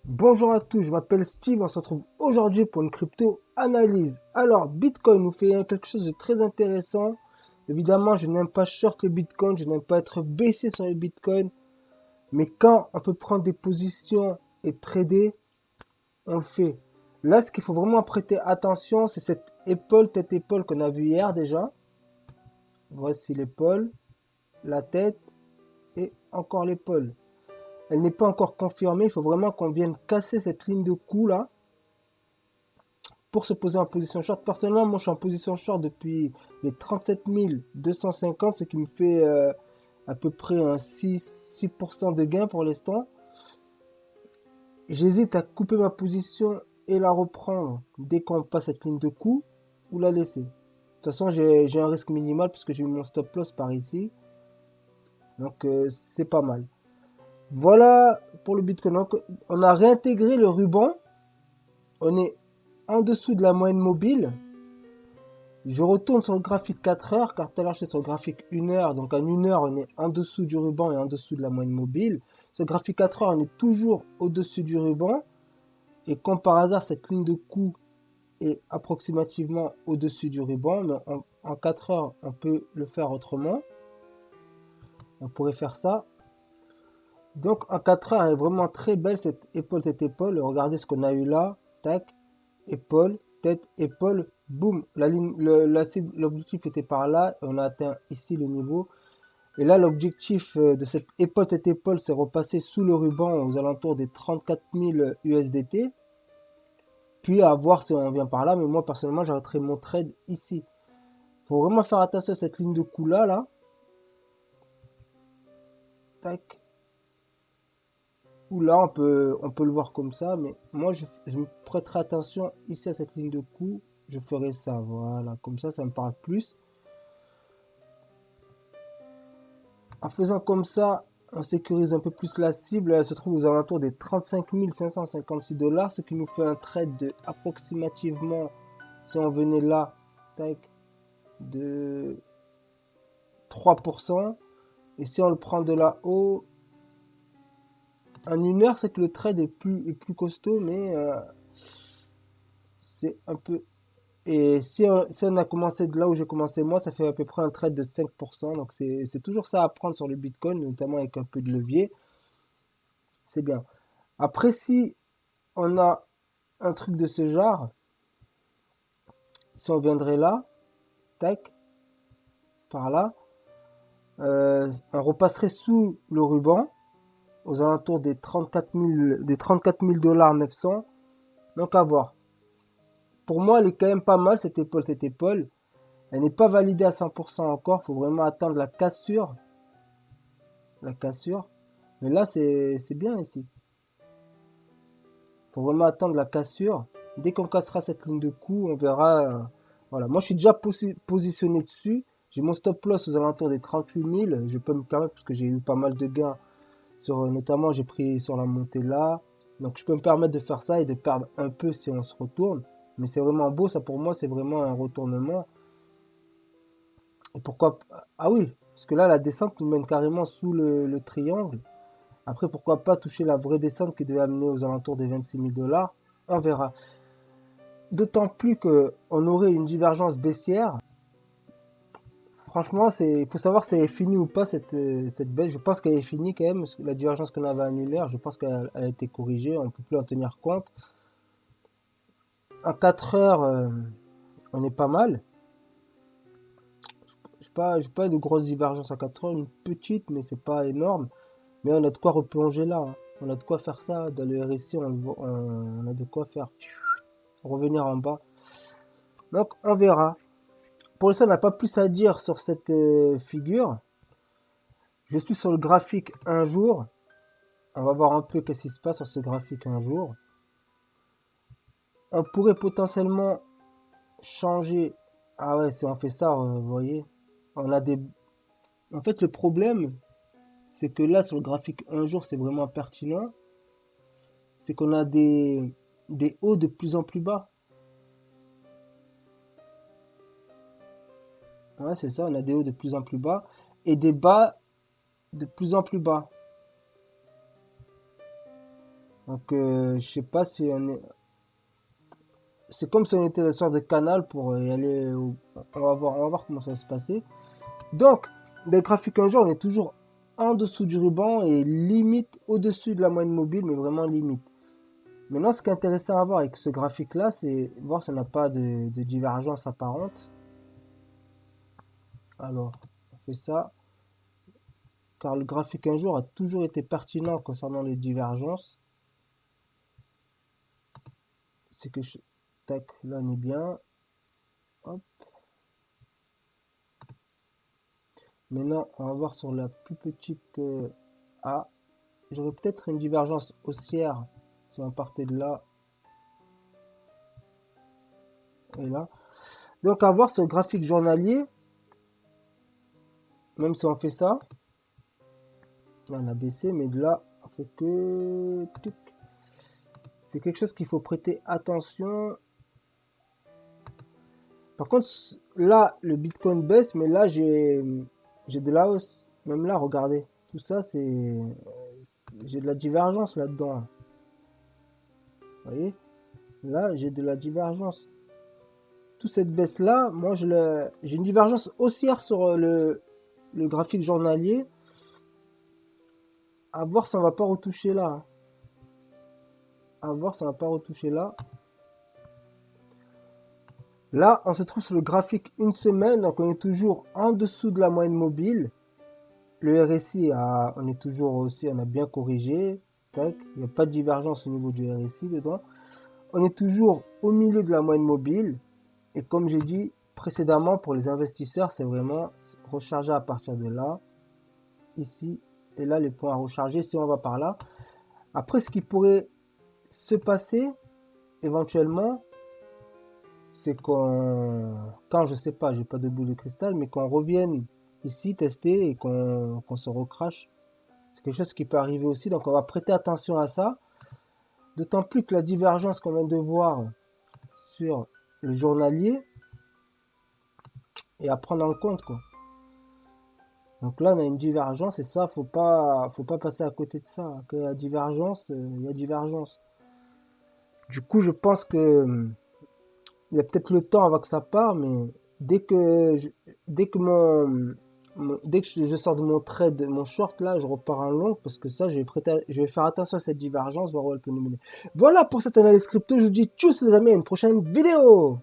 Bonjour à tous, je m'appelle Steve, on se retrouve aujourd'hui pour une crypto analyse. Alors, Bitcoin nous fait quelque chose de très intéressant. Évidemment, je n'aime pas short le Bitcoin, je n'aime pas être baissé sur le Bitcoin, mais quand on peut prendre des positions et trader, on le fait. Là, ce qu'il faut vraiment prêter attention, c'est cette épaule, tête épaule qu'on a vu hier déjà. Voici l'épaule, la tête et encore l'épaule. Elle n'est pas encore confirmée, il faut vraiment qu'on vienne casser cette ligne de cou là pour se poser en position short. Personnellement, moi je suis en position short depuis les 37 250, ce qui me fait à peu près un 6% de gain pour l'instant. J'hésite à couper ma position et la reprendre dès qu'on passe cette ligne de coup ou la laisser. De toute façon, j'ai un risque minimal puisque j'ai mis mon stop loss par ici. Donc c'est pas mal. Voilà pour le Bitcoin. Donc, on a réintégré le ruban. On est en dessous de la moyenne mobile. Je retourne sur le graphique 4 heures, car tout à l'heure j'étais sur le graphique 1 heure. Donc en 1 heure, on est en dessous du ruban et en dessous de la moyenne mobile. Sur le graphique 4 heures, on est toujours au-dessus du ruban. Et comme par hasard, cette ligne de coup est approximativement au-dessus du ruban. Mais en 4 heures, on peut le faire autrement. On pourrait faire ça. Donc en 4 heures, elle est vraiment très belle cette épaule tête épaule. Regardez ce qu'on a eu là. Tac, épaule, tête, épaule, boum. La ligne, l'objectif était par là. Et on a atteint ici le niveau. Et là, l'objectif de cette épaule tête épaule, c'est repassé sous le ruban aux alentours des 34 000 USDT. Puis à voir si on vient par là. Mais moi, personnellement, j'arrêterai mon trade ici. Faut vraiment faire attention à cette ligne de coup là, là. Tac. Ou là, on peut le voir comme ça. Mais moi, je me prêterai attention ici à cette ligne de coup. Je ferai ça. Voilà. Comme ça me parle plus. En faisant comme ça, on sécurise un peu plus la cible. Elle se trouve aux alentours des 35 556 $, ce qui nous fait un trade de approximativement, si on venait là, tac, de 3%. Et si on le prend de là-haut, en 1 heure, c'est que le trade est plus costaud, mais c'est un peu. Et si on a commencé de là où j'ai commencé moi, ça fait à peu près un trade de 5%. Donc c'est toujours ça à prendre sur le Bitcoin, notamment avec un peu de levier. C'est bien. Après, si on a un truc de ce genre, si on viendrait là, tac, par là, on repasserait sous le ruban aux alentours des 34 000 $ 900. Donc à voir. Pour moi, elle est quand même pas mal cette épaule, cette épaule. Elle n'est pas validée à 100% encore. Il faut vraiment attendre la cassure. La cassure. Mais là, c'est bien ici. Il faut vraiment attendre la cassure. Dès qu'on cassera cette ligne de coup, on verra. Voilà. Moi, je suis déjà positionné dessus. J'ai mon stop loss aux alentours des 38 000. Je peux me permettre parce que j'ai eu pas mal de gains. Notamment, j'ai pris sur la montée là. Donc, je peux me permettre de faire ça et de perdre un peu si on se retourne. Mais c'est vraiment beau. Ça, pour moi, c'est vraiment un retournement. Et pourquoi. Ah oui, parce que là, la descente nous mène carrément sous le triangle. Après, pourquoi pas toucher la vraie descente qui devait amener aux alentours des 26 000 $. On verra. D'autant plus qu'on aurait une divergence baissière. Franchement, il faut savoir si elle est finie ou pas cette baisse. Je pense qu'elle est finie quand même. Parce que la divergence qu'on avait annulaire, je pense qu'elle a été corrigée. On ne peut plus en tenir compte. En 4 heures, on est pas mal. Je n'ai pas de grosse divergence en 4 heures. Une petite, mais c'est pas énorme. Mais on a de quoi replonger là, hein. On a de quoi faire ça. Dans le RSI, on a de quoi faire revenir en bas. Donc, on verra. Pour l'instant, on n'a pas plus à dire sur cette figure. Je suis sur le graphique un jour. On va voir un peu qu'est-ce qui se passe sur ce graphique un jour. On pourrait potentiellement changer. Ah ouais, si on fait ça, vous voyez, on a des. En fait, le problème, c'est que là, sur le graphique un jour, c'est vraiment pertinent. C'est qu'on a des hauts de plus en plus bas. Ouais, c'est ça, on a des hauts de plus en plus bas et des bas de plus en plus bas. Donc, je sais pas si on est... C'est comme si on était une sorte de canal pour y aller... on va voir comment ça va se passer. Donc, les graphiques un jour, on est toujours en dessous du ruban et limite au-dessus de la moyenne mobile, mais vraiment limite. Maintenant, ce qui est intéressant à voir avec ce graphique-là, c'est voir si on n'a pas de divergence apparente. Alors, on fait ça. Car le graphique un jour a toujours été pertinent concernant les divergences. C'est que je... Tac, là on est bien. Hop. Maintenant, on va voir sur la plus petite A. J'aurais peut-être une divergence haussière si on partait de là et là. Donc, à voir ce graphique journalier. Même si on fait ça. Là, on a baissé, mais de là, on fait que... C'est quelque chose qu'il faut prêter attention. Par contre, là, le Bitcoin baisse, mais là, j'ai de la hausse. Même là, regardez. Tout ça, c'est... J'ai de la divergence là-dedans. Vous voyez? Là, j'ai de la divergence. Toute cette baisse-là, moi, j'ai une divergence haussière sur le graphique journalier. À voir si on va pas retoucher là. À voir si on va pas retoucher là. Là, on se trouve sur le graphique une semaine, donc on est toujours en dessous de la moyenne mobile. Le RSI, on est toujours aussi, on a bien corrigé. Tac, il n'y a pas de divergence au niveau du RSI dedans. On est toujours au milieu de la moyenne mobile. Et comme j'ai dit précédemment, pour les investisseurs, c'est vraiment recharger à partir de là, ici, et là, les points à recharger si on va par là. Après, ce qui pourrait se passer, éventuellement, c'est quand je sais pas, j'ai pas de boule de cristal, mais qu'on revienne ici tester et qu'on se recrache. C'est quelque chose qui peut arriver aussi, donc on va prêter attention à ça. D'autant plus que la divergence qu'on vient de voir sur le journalier est à prendre en compte, quoi. Donc là, on a une divergence et ça, faut pas passer à côté de ça. Qu'il y a divergence, il y a divergence. Du coup, je pense que il y a peut-être le temps avant que ça part, mais dès que je sors de mon trade, mon short là, je repars en long parce que ça, je vais faire attention à cette divergence, voir où elle peut nous mener. Voilà pour cette analyse crypto. Je vous dis tchuss les amis, à une prochaine vidéo.